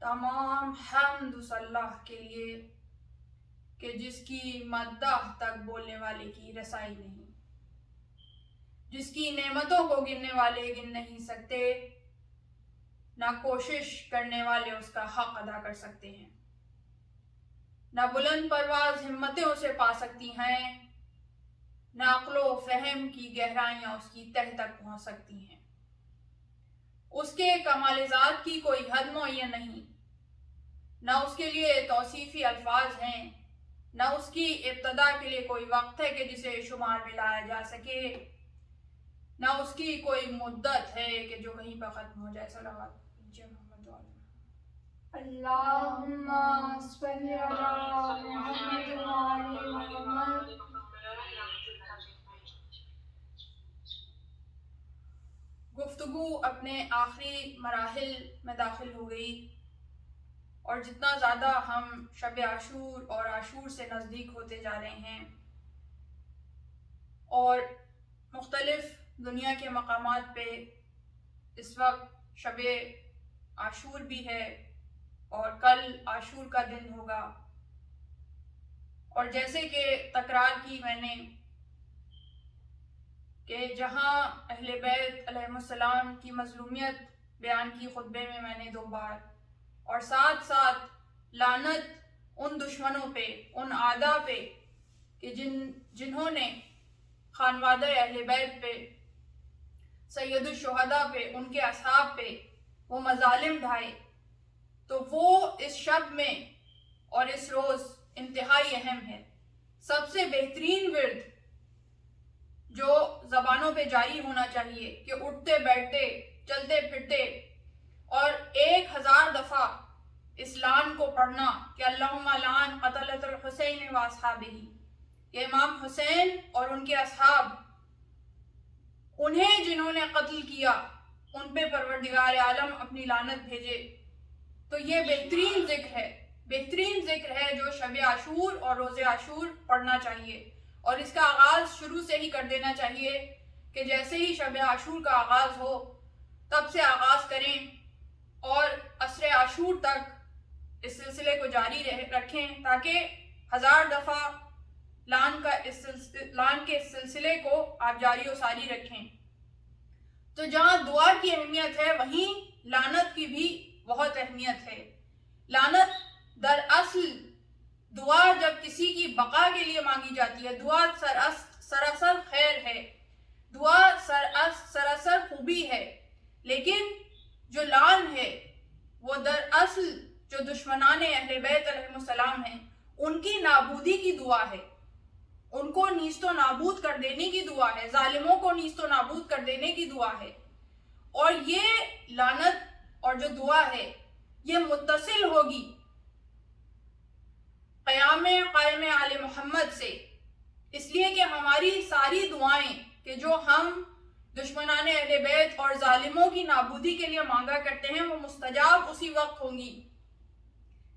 تمام حمد اس اللہ کے لیے کہ جس کی مدح تک بولنے والے کی رسائی نہیں، جس کی نعمتوں کو گننے والے گن نہیں سکتے، نہ کوشش کرنے والے اس کا حق ادا کر سکتے ہیں، نہ بلند پرواز ہمتیں اسے پا سکتی ہیں، نہ عقل و فہم کی گہرائیاں اس کی تہ تک پہنچ سکتی ہیں۔ اس کے کمال ذات کی کوئی حد معین نہیں، نہ اس کے لیے توصیفی الفاظ ہیں، نہ اس کی ابتدا کے لیے کوئی وقت ہے کہ جسے شمار میں لایا جا سکے، نہ اس کی کوئی مدت ہے کہ جو کہیں پر ختم ہو جائے۔ صلوات اللہم صلی علی محمد وعلی محمد۔ گفتگو اپنے آخری مراحل میں داخل ہو گئی، اور جتنا زیادہ ہم شب عاشور اور عاشور سے نزدیک ہوتے جا رہے ہیں اور مختلف دنیا کے مقامات پہ اس وقت شب عاشور بھی ہے اور کل عاشور کا دن ہوگا، اور جیسے کہ تکرار کی میں نے کہ جہاں اہل بیت علیہ السلام کی مظلومیت بیان کی خطبے میں نے 2 بار، اور ساتھ ساتھ لعنت ان دشمنوں پہ، ان اعداء پہ کہ جنہوں نے خانوادہ اہل بیت پہ، سید الشہداء پہ، ان کے اصحاب پہ وہ مظالم ڈھائے، تو وہ اس شب میں اور اس روز انتہائی اہم ہے۔ سب سے بہترین ورد جو زبانوں پہ جاری ہونا چاہیے کہ اٹھتے بیٹھتے چلتے پھرتے اور 1000 دفعہ اس لعن کو پڑھنا کہ اللہم لعن قتلۃ الحسین و اصحابہ، کہ امام حسین اور ان کے اصحاب، انہیں جنہوں نے قتل کیا ان پہ پروردگار عالم اپنی لعنت بھیجے۔ تو یہ بہترین ذکر ہے جو شب عاشور اور روز عاشور پڑھنا چاہیے، اور اس کا آغاز شروع سے ہی کر دینا چاہیے کہ جیسے ہی شب عاشور کا آغاز ہو تب سے آغاز کریں اور عصر عاشور تک اس سلسلے کو جاری رکھیں، تاکہ 1000 دفعہ لعن کے اس سلسلے کو آپ جاری و ساری رکھیں۔ تو جہاں دعا کی اہمیت ہے وہیں لعنت کی بھی بہت اہمیت ہے۔ لعنت دراصل دعا جب کسی کی بقا کے لیے مانگی جاتی ہے، دعا سراسر خیر ہے، دعا سراسر خوبی ہے، لیکن جو لعن ہے وہ دراصل جو دشمنان اہل بیت علیہ السلام ہیں ان کی نابودی کی دعا ہے، ان کو نیست و نابود کر دینے کی دعا ہے، ظالموں کو نیست و نابود کر دینے کی دعا ہے۔ اور یہ لعنت اور جو دعا ہے یہ متصل ہوگی قائم آل محمد سے، اس لیے کہ ہماری ساری دعائیں کہ جو ہم دشمنان اہل بیت اور ظالموں کی نابودی کے لیے مانگا کرتے ہیں وہ مستجاب اسی وقت ہوں گی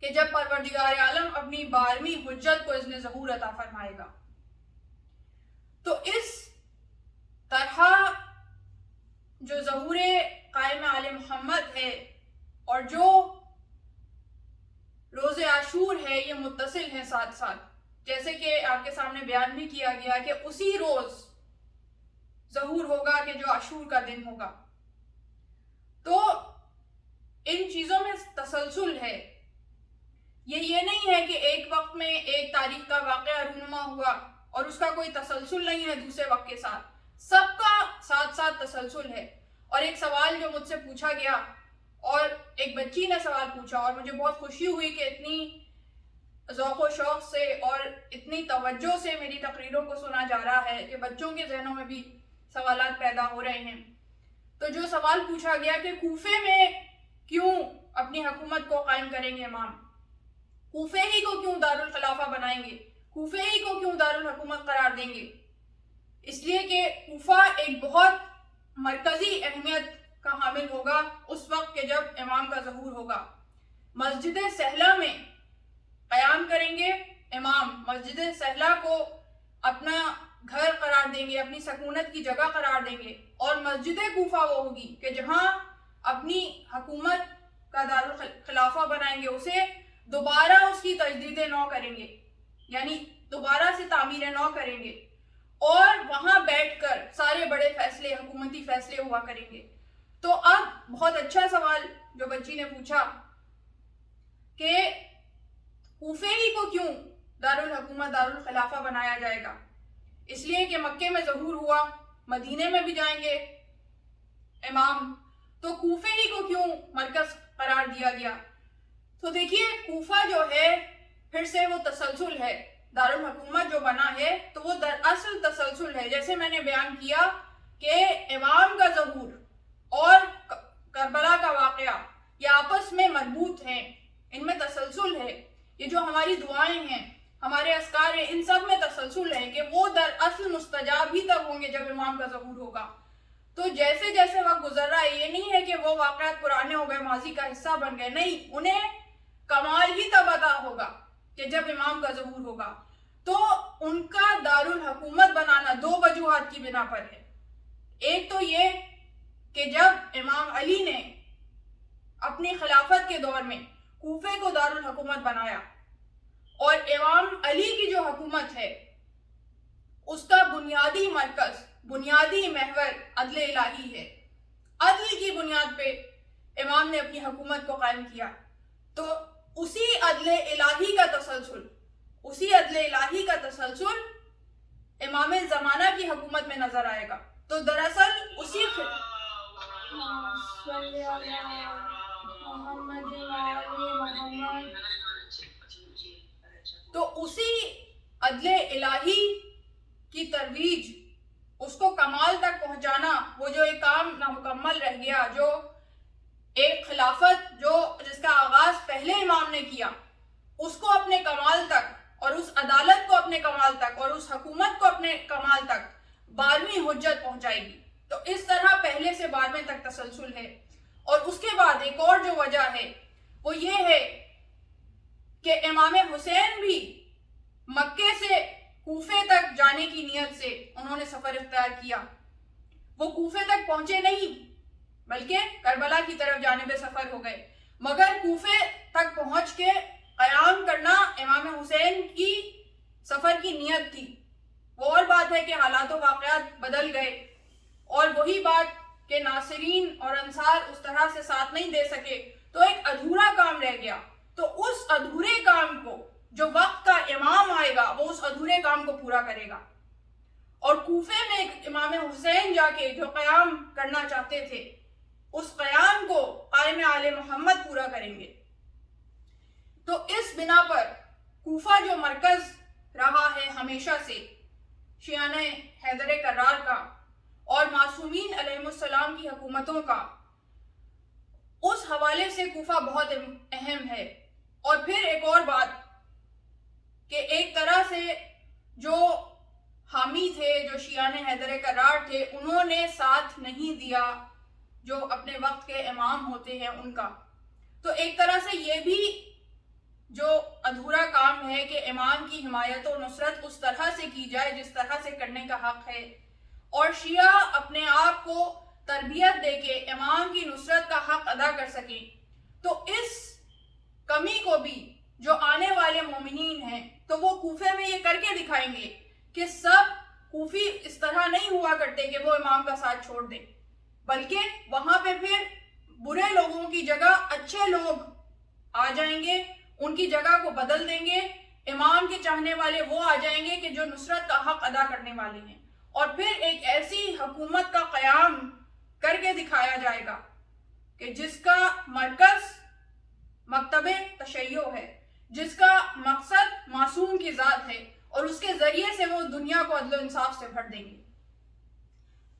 کہ جب پروردگار عالم اپنی 12ویں حجت کو اذن ظہور عطا فرمائے گا۔ تو اس طرح جو ظہور قائم آل محمد ہے اور جو روز عاشور ہے یہ متصل ہیں ساتھ ساتھ، جیسے کہ آپ کے سامنے بیان بھی کیا گیا کہ اسی روز ظہور ہوگا کہ جو عاشور کا دن ہوگا۔ تو ان چیزوں میں تسلسل ہے، یہ نہیں ہے کہ ایک وقت میں ایک تاریخ کا واقعہ رونما ہوا اور اس کا کوئی تسلسل نہیں ہے دوسرے وقت کے ساتھ، سب کا ساتھ ساتھ تسلسل ہے۔ اور ایک سوال جو مجھ سے پوچھا گیا اور ایک بچی نے سوال پوچھا اور مجھے بہت خوشی ہوئی کہ اتنی ذوق و شوق سے اور اتنی توجہ سے میری تقریروں کو سنا جا رہا ہے کہ بچوں کے ذہنوں میں بھی سوالات پیدا ہو رہے ہیں۔ تو جو سوال پوچھا گیا کہ کوفے میں کیوں اپنی حکومت کو قائم کریں گے امام، کوفے ہی کو کیوں دارالخلافہ بنائیں گے، کوفے ہی کو کیوں دارالحکومت قرار دیں گے؟ اس لیے کہ کوفہ ایک بہت مرکزی اہمیت کا حامل ہوگا اس وقت کہ جب امام کا ظہور ہوگا۔ مسجد سہلہ میں قیام کریں گے امام، مسجد سہلہ کو اپنا گھر قرار دیں گے، اپنی سکونت کی جگہ قرار دیں گے، اور مسجد کوفہ وہ ہوگی کہ جہاں اپنی حکومت کا دارالخلافہ بنائیں گے، اسے دوبارہ اس کی تجدید نو کریں گے، یعنی دوبارہ سے تعمیر نو کریں گے، اور وہاں بیٹھ کر سارے بڑے فیصلے، حکومتی فیصلے ہوا کریں گے۔ تو اب بہت اچھا سوال جو بچی نے پوچھا کہ کوفے ہی کو کیوں دارالحکومت، دارالخلافہ بنایا جائے گا؟ اس لیے کہ مکے میں ظہور ہوا، مدینے میں بھی جائیں گے امام، تو کوفے ہی کو کیوں مرکز قرار دیا گیا؟ تو دیکھیے کوفہ جو ہے پھر سے وہ تسلسل ہے، دارالحکومت جو بنا ہے تو وہ دراصل تسلسل ہے۔ جیسے میں نے بیان کیا کہ امام کا ظہور اور کربلا کا واقعہ یہ آپس میں مربوط ہیں، ان میں تسلسل ہے۔ یہ جو ہماری دعائیں ہیں، ہمارے اذکار ہیں، ان سب میں تسلسل ہے کہ وہ دراصل مستجاب ہی تب ہوں گے جب امام کا ظہور ہوگا۔ تو جیسے جیسے وقت گزر رہا ہے، یہ نہیں ہے کہ وہ واقعات پرانے ہو گئے، ماضی کا حصہ بن گئے، نہیں، انہیں کمال ہی تب عطا ہوگا کہ جب امام کا ظہور ہوگا۔ تو ان کا دارالحکومت بنانا دو وجوہات کی بنا پر ہے۔ ایک تو یہ کہ جب امام علی نے اپنی خلافت کے دور میں کوفے کو دارالحکومت بنایا، اور امام علی کی جو حکومت ہے اس کا بنیادی مرکز، بنیادی محور عدل الہی ہے، عدل کی بنیاد پہ امام نے اپنی حکومت کو قائم کیا، تو اسی عدل الہی کا تسلسل، اسی عدل الہی کا تسلسل امام زمانہ کی حکومت میں نظر آئے گا۔ تو دراصل اسی عدل الہی کی ترویج، اس کو کمال تک پہنچانا، وہ جو ایک کام نامکمل رہ گیا، جو ایک خلافت جس کا آغاز پہلے امام نے کیا، اس کو اپنے کمال تک، اور اس عدالت کو اپنے کمال تک، اور اس حکومت کو اپنے کمال تک 12ویں حجت پہنچائے گی۔ تو اس طرح پہلے سے 12ویں تک تسلسل ہے۔ اور اس کے بعد ایک اور جو وجہ ہے وہ یہ ہے کہ امام حسین بھی مکے سے کوفے تک جانے کی نیت سے انہوں نے سفر اختیار کیا۔ وہ کوفے تک پہنچے نہیں بلکہ کربلا کی طرف جانب سفر ہو گئے، مگر کوفے تک پہنچ کے قیام کرنا امام حسین کی سفر کی نیت تھی۔ وہ اور بات ہے کہ حالات و واقعات بدل گئے، اور وہی بات کہ ناصرین اور انصار اس طرح سے ساتھ نہیں دے سکے، تو ایک ادھورا کام رہ گیا۔ تو اس ادھورے کام کو جو وقت کا امام آئے گا وہ اس ادھورے کام کو پورا کرے گا، اور کوفے میں امام حسین جا کے جو قیام کرنا چاہتے تھے اس قیام کو قائم آل محمد پورا کریں گے۔ تو اس بنا پر کوفہ جو مرکز رہا ہے ہمیشہ سے شیعہ حیدر کرار کا اور معصومین علیہ السلام کی حکومتوں کا، اس حوالے سے کوفہ بہت اہم ہے۔ اور پھر ایک اور بات کہ ایک طرح سے جو حامی تھے، جو شیعہ حیدر کرار تھے، انہوں نے ساتھ نہیں دیا جو اپنے وقت کے امام ہوتے ہیں ان کا۔ تو ایک طرح سے یہ بھی جو ادھورا کام ہے کہ امام کی حمایت و نصرت اس طرح سے کی جائے جس طرح سے کرنے کا حق ہے، اور شیعہ اپنے آپ کو تربیت دے کے امام کی نصرت کا حق ادا کر سکیں۔ تو اس کمی کو بھی جو آنے والے مومنین ہیں تو وہ کوفے میں یہ کر کے دکھائیں گے کہ سب کوفی اس طرح نہیں ہوا کرتے کہ وہ امام کا ساتھ چھوڑ دیں، بلکہ وہاں پہ پھر برے لوگوں کی جگہ اچھے لوگ آ جائیں گے، ان کی جگہ کو بدل دیں گے، امام کے چاہنے والے وہ آ جائیں گے کہ جو نصرت کا حق ادا کرنے والے ہیں، اور پھر ایک ایسی حکومت کا قیام کر کے دکھایا جائے گا کہ جس کا مرکز مکتب تشیع ہے، جس کا مقصد معصوم کی ذات ہے، اور اس کے ذریعے سے وہ دنیا کو عدل و انصاف سے بھر دیں گے۔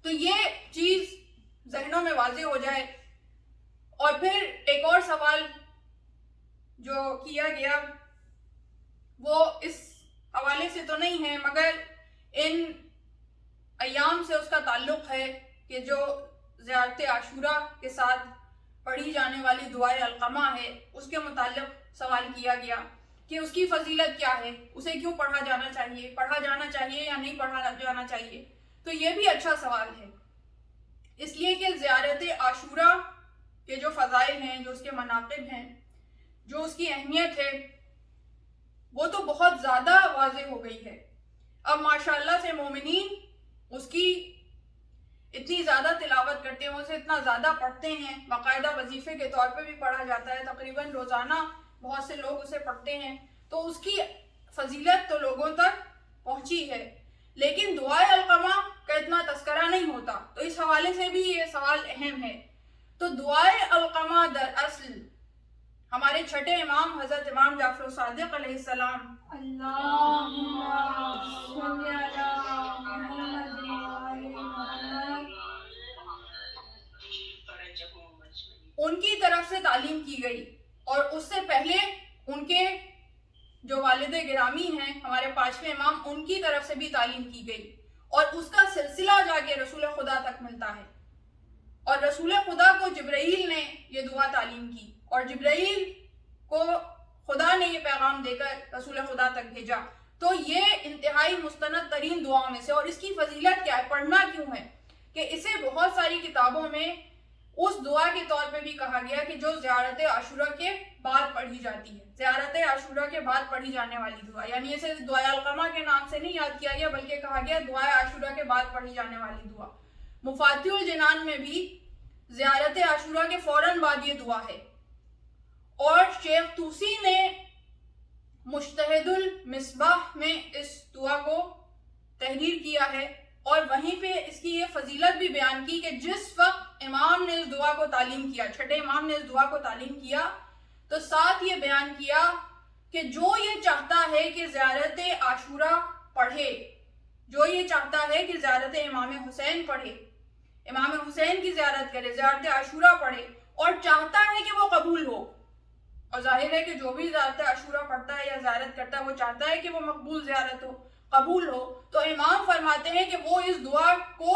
تو یہ چیز ذہنوں میں واضح ہو جائے۔ اور پھر ایک اور سوال جو کیا گیا وہ اس حوالے سے تو نہیں ہے مگر ان ایام سے اس کا تعلق ہے کہ جو زیارت عاشورہ کے ساتھ پڑھی جانے والی دعائے علقمہ ہے، اس کے متعلق سوال کیا گیا کہ اس کی فضیلت کیا ہے، اسے کیوں پڑھا جانا چاہیے یا نہیں پڑھا جانا چاہیے۔ تو یہ بھی اچھا سوال ہے، اس لیے کہ زیارت عاشورہ کے جو فضائل ہیں، جو اس کے مناقب ہیں، جو اس کی اہمیت ہے، وہ تو بہت زیادہ واضح ہو گئی ہے۔ اب ماشاءاللہ سے مومنین اس کی اتنی زیادہ تلاوت کرتے ہیں، اسے اتنا زیادہ پڑھتے ہیں، باقاعدہ وظیفے کے طور پہ بھی پڑھا جاتا ہے، تقریباً روزانہ بہت سے لوگ اسے پڑھتے ہیں، تو اس کی فضیلت تو لوگوں تک پہنچی ہے، لیکن دعائے علقمہ کا اتنا تذکرہ نہیں ہوتا، تو اس حوالے سے بھی یہ سوال اہم ہے۔ تو دعائے علقمہ دراصل ہمارے چھٹے امام حضرت امام جعفر صادق علیہ السلام اللہم صلی علی محمد وآل محمد ان کی طرف سے تعلیم کی گئی، اور اس سے پہلے ان کے جو والد گرامی ہیں ہمارے پانچویں امام، ان کی طرف سے بھی تعلیم کی گئی، اور اس کا سلسلہ جا کے رسول خدا تک ملتا ہے، اور رسول خدا کو جبرائیل نے یہ دعا تعلیم کی، اور جبرائیل کو خدا نے یہ پیغام دے کر رسول خدا تک بھیجا۔ تو یہ انتہائی مستند ترین دعاؤں میں سے، اور اس کی فضیلت کیا ہے، پڑھنا کیوں ہے، کہ اسے بہت ساری کتابوں میں اس دعا کے طور پہ بھی کہا گیا کہ جو زیارت عاشورہ کے بعد پڑھی جاتی ہے، زیارت عاشورہ کے بعد پڑھی جانے والی دعا، یعنی اسے دعائے علقمہ کے نام سے نہیں یاد کیا گیا، بلکہ کہا گیا دعائے عاشورہ کے بعد پڑھی جانے والی دعا۔ مفاتیح الجنان میں بھی زیارت عاشورہ کے فوراً بعد یہ دعا ہے، اور شیخ طوسی نے مجتہد المصباح میں اس دعا کو تحریر کیا ہے، اور وہیں پہ اس کی یہ فضیلت بھی بیان کی کہ جس وقت امام نے اس دعا کو تعلیم کیا، چھٹے امام نے اس دعا کو تعلیم کیا، تو ساتھ یہ بیان کیا کہ جو یہ چاہتا ہے کہ زیارت عاشورہ پڑھے، جو یہ چاہتا ہے کہ زیارت امام حسین پڑھے، امام حسین کی زیارت کرے، زیارت عاشورہ پڑھے، اور چاہتا ہے کہ وہ قبول ہو، اور ظاہر ہے کہ جو بھی زیارت عاشورہ پڑھتا ہے یا زیارت کرتا ہے وہ چاہتا ہے کہ وہ مقبول زیارت ہو، قبول ہو، تو امام فرماتے ہیں کہ وہ اس دعا کو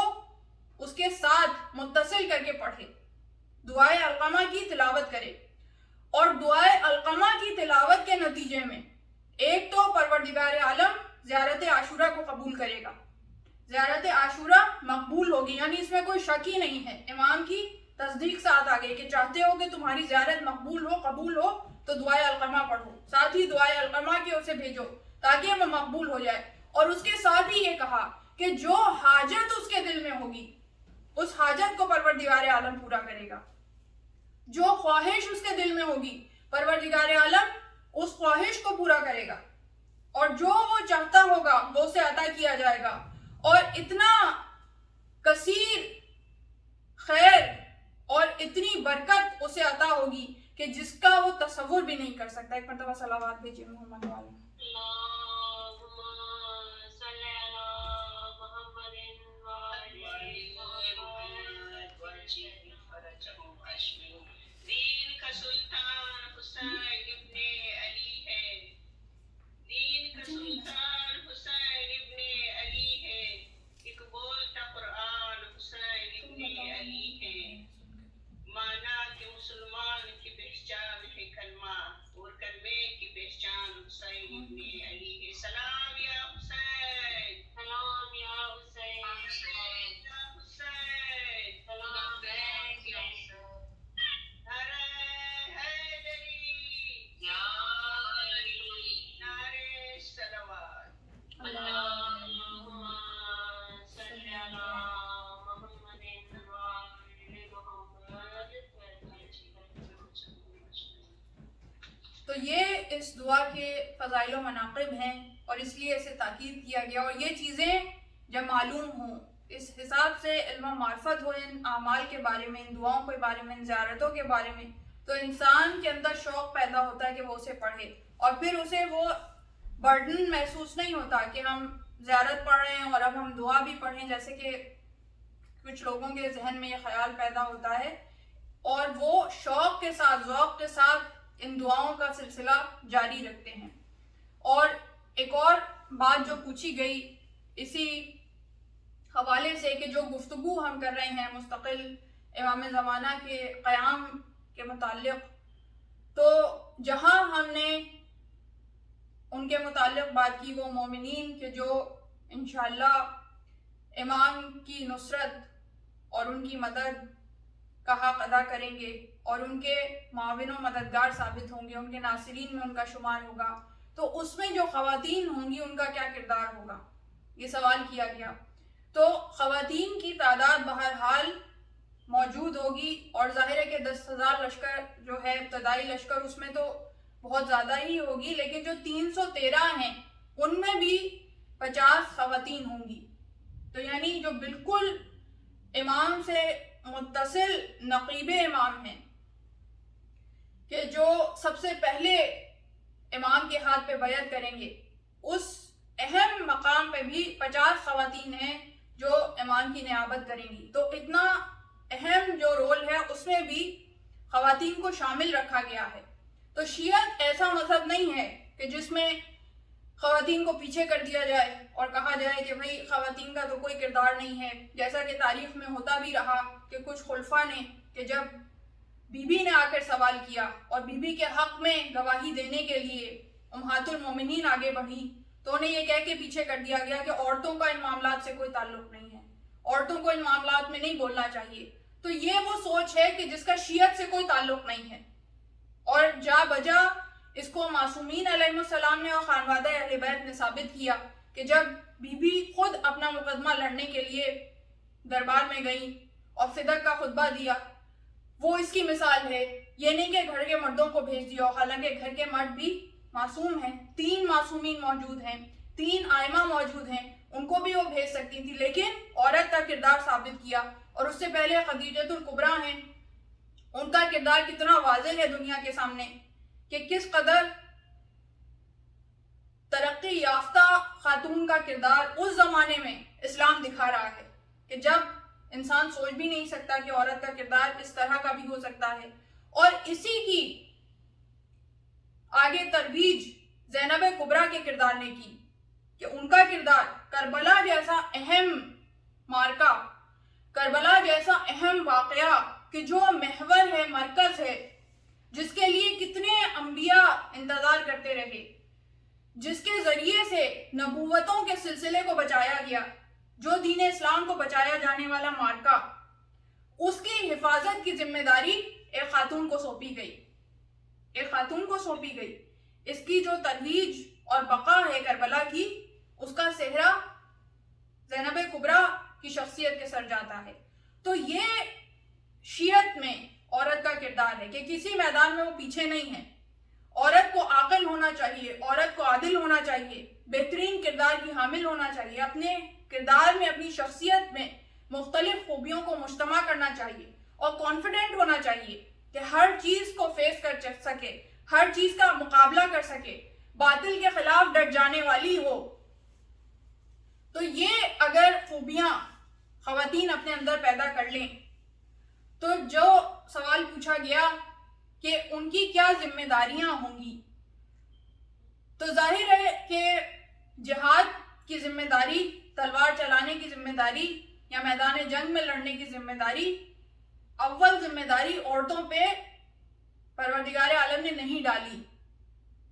اس کے ساتھ متصل کر کے پڑھے، دعائے علقمہ کی تلاوت کرے، اور دعائے علقمہ کی تلاوت کے نتیجے میں ایک تو پروردگار عالم زیارت عاشورہ کو قبول کرے گا، زیارت عاشورہ مقبول ہوگی، یعنی اس میں کوئی شک ہی نہیں ہے، امام کی تصدیق ساتھ آ گئی کہ چاہتے ہو کہ تمہاری زیارت مقبول ہو، قبول ہو، تو دعائے علقمہ پڑھو، ساتھ ہی دعائے علقمہ کے اسے بھیجو تاکہ وہ مقبول ہو جائے، اور اس کے ساتھ ہی یہ کہا کہ جو حاجت اس کے دل میں ہوگی اس حاجت کو پروردگار عالم پورا کرے گا، جو خواہش اس کے دل میں ہوگی پروردگار عالم اس خواہش کو پورا کرے گا، اور جو وہ چاہتا ہوگا وہ اسے عطا کیا جائے گا، اور اتنا کثیر خیر اور اتنی برکت اسے عطا ہوگی کہ جس کا وہ تصور بھی نہیں کر سکتا۔ ایک مرتبہ صلوات بھیجیے محمد والے۔ دین کا سلطان حسین ابن علی ہے، دین کا سلطان حسین ابن علی ہے، ایک بولتا قرآن حسین ابن علی ہے، مانا کہ مسلمان کی پہچان ہے کلمہ، اور کلمے کی پہچان حسین ابن علی ہے۔ سلام یا حسین، سلام یا حسین، حسین یا حسین، سلام یا حسین، نعرہ حیدری، یا علی، نعرہ صلوات، اللہم صلی علی محمد وآل محمد۔ تو یہ اس دعا کے فضائل و مناقب ہیں، اور اس لیے اسے تاکید کیا گیا، اور یہ چیزیں جب معلوم ہوں، اس حساب سے علم و معرفت ہو ان اعمال کے بارے میں، ان دعاؤں کے بارے میں، ان زیارتوں کے بارے میں، تو انسان کے اندر شوق پیدا ہوتا ہے کہ وہ اسے پڑھے، اور پھر اسے وہ برڈن محسوس نہیں ہوتا کہ ہم زیارت پڑھ رہے ہیں اور اب ہم دعا بھی پڑھیں، جیسے کہ کچھ لوگوں کے ذہن میں یہ خیال پیدا ہوتا ہے، اور وہ شوق کے ساتھ، ذوق کے ساتھ ان دعاؤں کا سلسلہ جاری رکھتے ہیں۔ اور ایک اور بات جو پوچھی گئی اسی حوالے سے کہ جو گفتگو ہم کر رہے ہیں مستقل امام زمانہ کے قیام کے متعلق، تو جہاں ہم نے ان کے متعلق بات کی وہ مومنین کے جو انشاءاللہ امام کی نصرت اور ان کی مدد کا حق ادا کریں گے، اور ان کے معاون و مددگار ثابت ہوں گے، ان کے ناصرین میں ان کا شمار ہوگا، تو اس میں جو خواتین ہوں گی ان کا کیا کردار ہوگا، یہ سوال کیا گیا۔ تو خواتین کی تعداد بہرحال موجود ہوگی، اور ظاہر ہے کہ 10,000 لشکر جو ہے ابتدائی لشکر اس میں تو بہت زیادہ ہی ہوگی، لیکن جو 313 ہیں ان میں بھی 50 خواتین ہوں گی۔ تو یعنی جو بالکل امام سے متصل نقیب امام ہیں، کہ جو سب سے پہلے امام کے ہاتھ پہ بیعت کریں گے، اس اہم مقام پہ بھی 50 خواتین ہیں جو امام کی نیابت کریں گی۔ تو اتنا اہم جو رول ہے اس میں بھی خواتین کو شامل رکھا گیا ہے۔ تو شیعت ایسا مذہب نہیں ہے کہ جس میں خواتین کو پیچھے کر دیا جائے اور کہا جائے کہ بھئی خواتین کا تو کوئی کردار نہیں ہے، جیسا کہ تاریخ میں ہوتا بھی رہا کہ کچھ خلفاء نے، کہ جب بی بی نے آ کر سوال کیا اور بی بی کے حق میں گواہی دینے کے لیے امہات المومنین آگے بڑھی، تو انہیں یہ کہہ کے پیچھے کر دیا گیا کہ عورتوں کا ان معاملات سے کوئی تعلق نہیں ہے، عورتوں کو ان معاملات میں نہیں بولنا چاہیے۔ تو یہ وہ سوچ ہے کہ جس کا شیعت سے کوئی تعلق نہیں ہے، اور جا بجا اس کو معصومین علیہ السلام نے اور خانوادہ اہل بیت نے ثابت کیا کہ جب بی بی خود اپنا مقدمہ لڑنے کے لیے دربار میں گئی اور صدق کا خطبہ دیا، وہ اس کی مثال ہے۔ یہ نہیں کہ گھر کے مردوں کو بھیج دیا، حالانکہ گھر کے مرد بھی معصوم ہیں، 3 معصومین موجود ہیں، 3 آئمہ موجود ہیں، ان کو بھی وہ بھیج سکتی تھی، لیکن عورت کا کردار ثابت کیا۔ اور اس سے پہلے خدیجۃ الکبریٰ ہیں، ان کا کردار کتنا واضح ہے دنیا کے سامنے کہ کس قدر ترقی یافتہ خاتون کا کردار اس زمانے میں اسلام دکھا رہا ہے، کہ جب انسان سوچ بھی نہیں سکتا کہ عورت کا کردار اس طرح کا بھی ہو سکتا ہے۔ اور اسی کی آگے ترویج زینب کبریٰ کے کردار نے کی، کہ ان کا کردار کربلا جیسا اہم معرکہ، کربلا جیسا اہم واقعہ کہ جو محور ہے، مرکز ہے، جس کے لیے کتنے انبیاء انتظار کرتے رہے، جس کے ذریعے سے نبوتوں کے سلسلے کو بچایا گیا، جو دین اسلام کو بچایا جانے والا معرکہ، اس کی حفاظت کی ذمہ داری ایک خاتون کو سونپی گئی، ایک خاتون کو سونپی گئی۔ اس کی جو ترویج اور بقا ہے کربلا کی، اس کا صحرا زینب کبریٰ کی شخصیت کے سر جاتا ہے۔ تو یہ شیعت میں عورت کا کردار ہے کہ کسی میدان میں وہ پیچھے نہیں ہے۔ عورت کو عاقل ہونا چاہیے، عورت کو عادل ہونا چاہیے، بہترین کردار کی حامل ہونا چاہیے، اپنے کردار میں، اپنی شخصیت میں مختلف خوبیوں کو مجتمع کرنا چاہیے، اور کانفیڈنٹ ہونا چاہیے کہ ہر چیز کو فیس کر سکے، ہر چیز کا مقابلہ کر سکے، باطل کے خلاف ڈٹ جانے والی ہو۔ تو یہ اگر خوبیاں خواتین اپنے اندر پیدا کر لیں، تو جو سوال پوچھا گیا کہ ان کی کیا ذمہ داریاں ہوں گی، تو ظاہر ہے کہ جہاد کی ذمہ داری، تلوار چلانے کی ذمہ داری یا میدان جنگ میں لڑنے کی ذمہ داری، اول ذمہ داری عورتوں پہ پروردگار عالم نے نہیں ڈالی،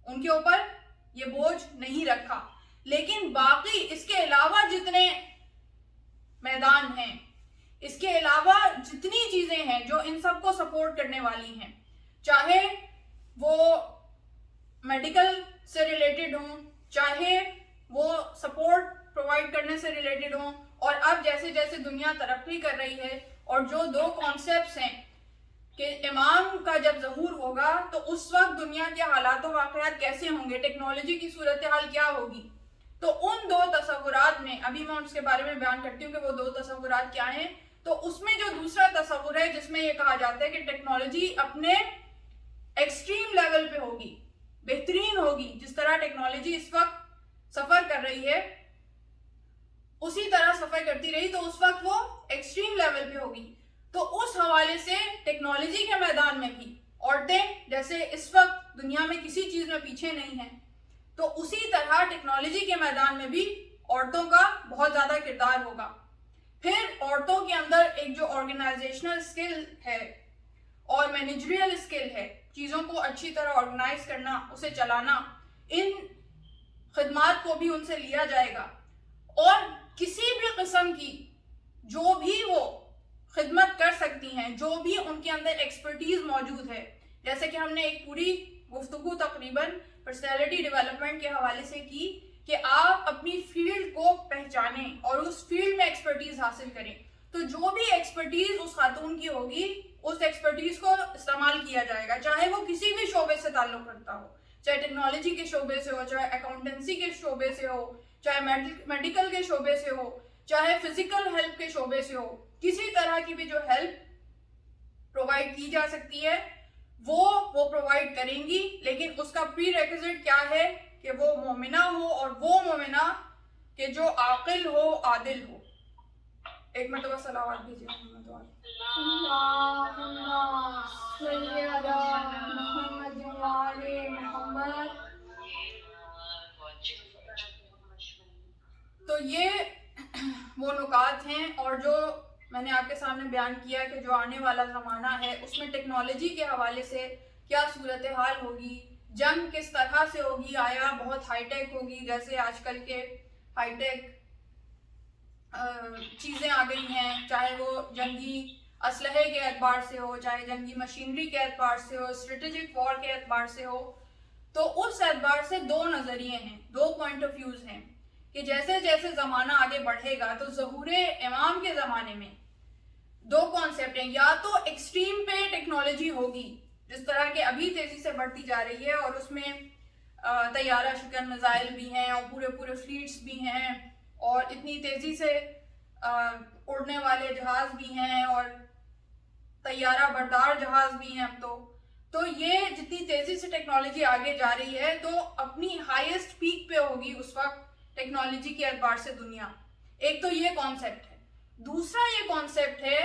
ان کے اوپر یہ بوجھ نہیں رکھا۔ لیکن باقی اس کے علاوہ جتنے میدان ہیں، اس کے علاوہ جتنی چیزیں ہیں جو ان سب کو سپورٹ کرنے والی ہیں، چاہے وہ میڈیکل سے ریلیٹڈ ہوں، چاہے وہ سپورٹ پرووائڈ کرنے سے ریلیٹڈ ہوں، اور اب جیسے جیسے دنیا ترقی کر رہی ہے، اور جو 2 کانسیپٹس ہیں کہ امام کا جب ظہور ہوگا تو اس وقت دنیا کے حالات و واقعات کیسے ہوں گے، ٹیکنالوجی کی صورتحال کیا ہوگی، تو ان 2 تصورات میں ابھی میں اس کے بارے میں بیان کرتی ہوں کہ وہ 2 تصورات کیا ہیں۔ تو اس میں جو دوسرا تصور ہے جس میں یہ کہا جاتا ہے کہ ٹیکنالوجی اپنے ایکسٹریم لیول پہ ہوگی، بہترین ہوگی، جس طرح ٹیکنالوجی اس وقت سفر کر رہی ہے اسی طرح سفر کرتی رہی تو اس وقت وہ ایکسٹریم لیول پہ ہوگی۔ تو اس حوالے سے ٹیکنالوجی کے میدان میں بھی عورتیں جیسے اس وقت دنیا میں کسی چیز میں پیچھے نہیں ہیں، تو اسی طرح ٹیکنالوجی کے میدان میں بھی عورتوں کا بہت زیادہ کردار ہوگا۔ پھر عورتوں کے اندر ایک جو آرگنائزیشنل اسکل ہے اور مینیجریل اسکل ہے، چیزوں کو اچھی طرح آرگنائز کرنا، اسے چلانا، ان خدمات کو بھی ان سے لیا جائے گا، اور کسی بھی قسم کی جو بھی وہ خدمت کر سکتی ہیں، جو بھی ان کے اندر ایکسپرٹیز موجود ہے. جیسے کہ ہم نے ایک پوری گفتگو تقریباً پرسنالٹی ڈیولپمنٹ کے حوالے سے کی کہ آپ اپنی فیلڈ کو پہچانیں اور اس فیلڈ میں ایکسپرٹیز حاصل کریں. تو جو بھی ایکسپرٹیز اس خاتون کی ہوگی اس ایکسپرٹیز کو استعمال کیا جائے گا، چاہے وہ کسی بھی شعبے سے تعلق رکھتا ہو، چاہے ٹیکنالوجی کے شعبے سے ہو، چاہے اکاؤنٹنسی کے شعبے سے ہو، چاہے میڈیکل کے شعبے سے ہو، چاہے فزیکل ہیلپ کے شعبے سے ہو. کسی طرح کی بھی جو ہیلپ پرووائڈ کی جا سکتی ہے وہ پرووائڈ کریں گی، لیکن اس کا پری ریکوزٹ کیا ہے کہ وہ مومنہ ہو، اور وہ مومنہ کہ جو عاقل ہو، عادل ہو. ایک مرتبہ صلوات بھیجیے محمد وعلی. اللہم صلی علی محمد وعلی محمد. تو یہ وہ نکات ہیں، اور جو میں نے آپ کے سامنے بیان کیا کہ جو آنے والا زمانہ ہے اس میں ٹیکنالوجی کے حوالے سے کیا صورتحال ہوگی، جنگ کس طرح سے ہوگی، آیا بہت ہائی ٹیک ہوگی جیسے آج کل کے ہائی ٹیک چیزیں آ گئی ہیں، چاہے وہ جنگی اسلحے کے اعتبار سے ہو، چاہے جنگی مشینری کے اعتبار سے ہو، اسٹریٹجک وار کے اعتبار سے ہو. تو اس اعتبار سے دو نظریے ہیں، دو پوائنٹ آف ویوز ہیں کہ جیسے جیسے زمانہ آگے بڑھے گا تو ظہور امام کے زمانے میں دو کانسیپٹ ہیں. یا تو ایکسٹریم پہ ٹیکنالوجی ہوگی جس طرح کہ ابھی تیزی سے بڑھتی جا رہی ہے، اور اس میں طیارہ شکن میزائل بھی ہیں اور پورے فلیٹس بھی ہیں، اور اتنی تیزی سے اڑنے والے جہاز بھی ہیں اور طیارہ بردار جہاز بھی ہیں. اب تو یہ جتنی تیزی سے ٹیکنالوجی آگے جا رہی ہے تو اپنی ہائیسٹ پیک پہ ہوگی اس وقت ٹیکنالوجی کے اعتبار سے دنیا. ایک تو یہ کانسیپٹ ہے. دوسرا یہ کانسیپٹ ہے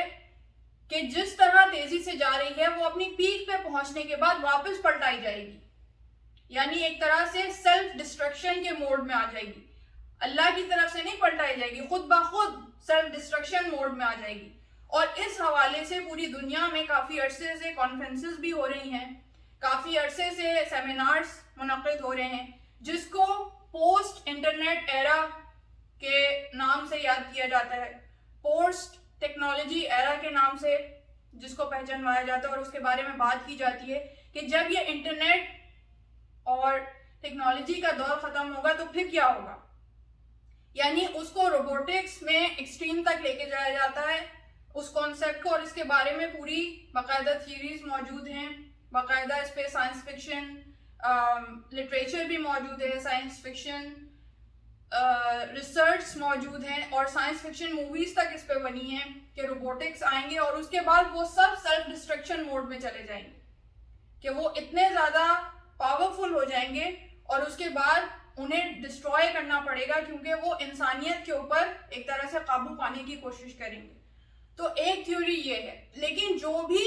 کہ جس طرح تیزی سے جا رہی ہے وہ اپنی پیک پہ پہنچنے کے بعد واپس پلٹائی جائے گی، یعنی ایک طرح سے سیلف ڈسٹرکشن کے موڈ میں آ جائے گی. اللہ کی طرف سے نہیں پلٹائی جائے گی، خود بخود سیلف ڈسٹرکشن موڈ میں آ جائے گی. اور اس حوالے سے پوری دنیا میں کافی عرصے سے کانفرنسز بھی ہو رہی ہیں، کافی عرصے سے سیمینارز منعقد ہو رہے ہیں، جس کو پوسٹ انٹرنیٹ ایرا کے نام سے یاد کیا جاتا ہے، پوسٹ ٹیکنالوجی ایرا کے نام سے جس کو پہچانوایا جاتا ہے. اور اس کے بارے میں بات کی جاتی ہے کہ جب یہ انٹرنیٹ اور ٹیکنالوجی کا دور ختم ہوگا تو پھر کیا ہوگا. یعنی اس کو روبوٹکس میں ایکسٹریم تک لے کے جایا جاتا ہے اس کانسیپٹ کو، اور اس کے بارے میں پوری باقاعدہ تھیوریز موجود ہیں، باقاعدہ اس پہ سائنس فکشن لٹریچر بھی موجود ہے، سائنس فکشن ریسرچ موجود ہیں، اور سائنس فکشن موویز تک اس پہ بنی ہیں کہ روبوٹکس آئیں گے اور اس کے بعد وہ سب سیلف ڈسٹرکشن موڈ میں چلے جائیں گے کہ وہ اتنے زیادہ پاورفل ہو جائیں گے اور اس کے بعد انہیں ڈسٹروائے کرنا پڑے گا کیونکہ وہ انسانیت کے اوپر ایک طرح سے قابو پانے کی کوشش کریں گے. تو ایک تھیوری یہ ہے. لیکن جو بھی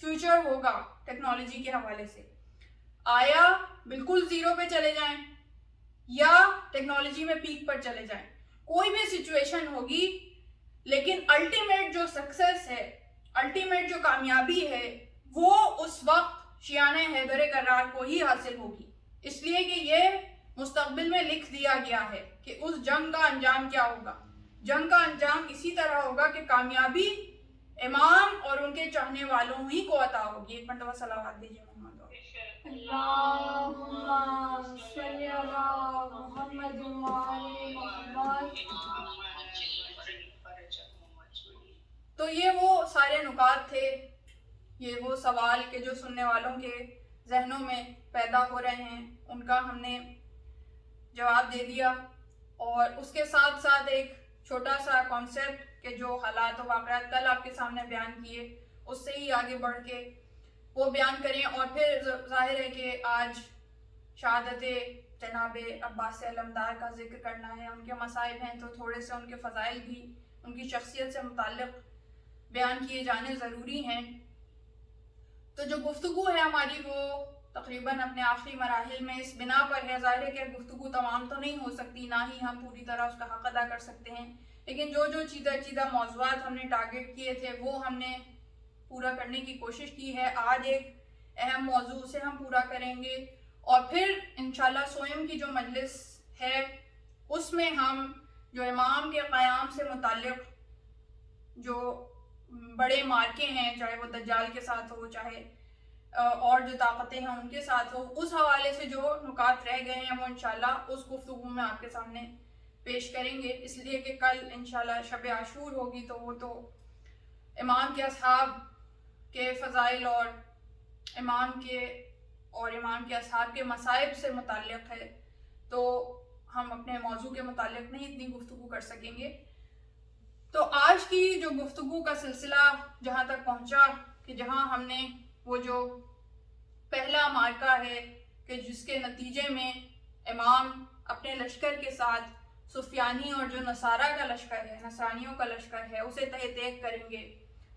فیوچر ہوگا ٹیکنالوجی کے حوالے سے، آیا بالکل زیرو پہ چلے جائیں یا ٹیکنالوجی میں پیک پر چلے جائیں، کوئی بھی سچویشن ہوگی، لیکن الٹیمیٹ جو سکسیس ہے، الٹیمیٹ جو کامیابی ہے وہ اس وقت شیعان حیدر کرار کو ہی حاصل ہوگی، اس لیے کہ یہ مستقبل میں لکھ دیا گیا ہے کہ اس جنگ کا انجام کیا ہوگا. جنگ کا انجام اسی طرح ہوگا کہ کامیابی امام اور ان کے چاہنے والوں ہی کو عطا ہوگی. ایک مرتبہ صلوات دیجیے محمد. اللہم صلی علی محمد وعلی محمد. تو یہ وہ سارے نکات تھے، یہ وہ سوال کہ جو سننے والوں کے ذہنوں میں پیدا ہو رہے ہیں، ان کا ہم نے جواب دے دیا. اور اس کے ساتھ ساتھ ایک چھوٹا سا کانسیپٹ کہ جو حالات و واقعات کل آپ کے سامنے بیان کیے اس سے ہی آگے بڑھ کے وہ بیان کریں. اور پھر ظاہر ہے کہ آج شہادت جناب عباس علمدار کا ذکر کرنا ہے، ان کے مصائب ہیں تو تھوڑے سے ان کے فضائل بھی ان کی شخصیت سے متعلق بیان کیے جانے ضروری ہیں. تو جو گفتگو ہے ہماری وہ تقریباً اپنے آخری مراحل میں اس بنا پر ہے. ظاہر ہے کہ گفتگو تمام تو نہیں ہو سکتی، نہ ہی ہم پوری طرح اس کا حق ادا کر سکتے ہیں، لیکن جو چیدہ موضوعات ہم نے ٹارگٹ کیے تھے وہ ہم نے پورا کرنے کی کوشش کی ہے. آج ایک اہم موضوع سے ہم پورا کریں گے اور پھر انشاءاللہ سوئم کی جو مجلس ہے اس میں ہم جو امام کے قیام سے متعلق جو بڑے مارکے ہیں، چاہے وہ دجال کے ساتھ ہو، چاہے اور جو طاقتیں ہیں ان کے ساتھ ہو، اس حوالے سے جو نکات رہ گئے ہیں وہ انشاءاللہ اس گفتگو میں آپ کے سامنے پیش کریں گے، اس لیے کہ کل انشاءاللہ شب عاشور ہوگی، تو وہ تو امام کے اصحاب کے فضائل اور امام کے اصحاب کے مصائب سے متعلق ہے، تو ہم اپنے موضوع کے متعلق نہیں اتنی گفتگو کر سکیں گے۔ تو آج کی جو گفتگو کا سلسلہ جہاں تک پہنچا کہ جہاں ہم نے وہ جو پہلا مارکہ ہے کہ جس کے نتیجے میں امام اپنے لشکر کے ساتھ سفیانی اور جو نصارہ کا لشکر ہے، نصرانیوں کا لشکر ہے، اسے تہہ تیگ کریں گے،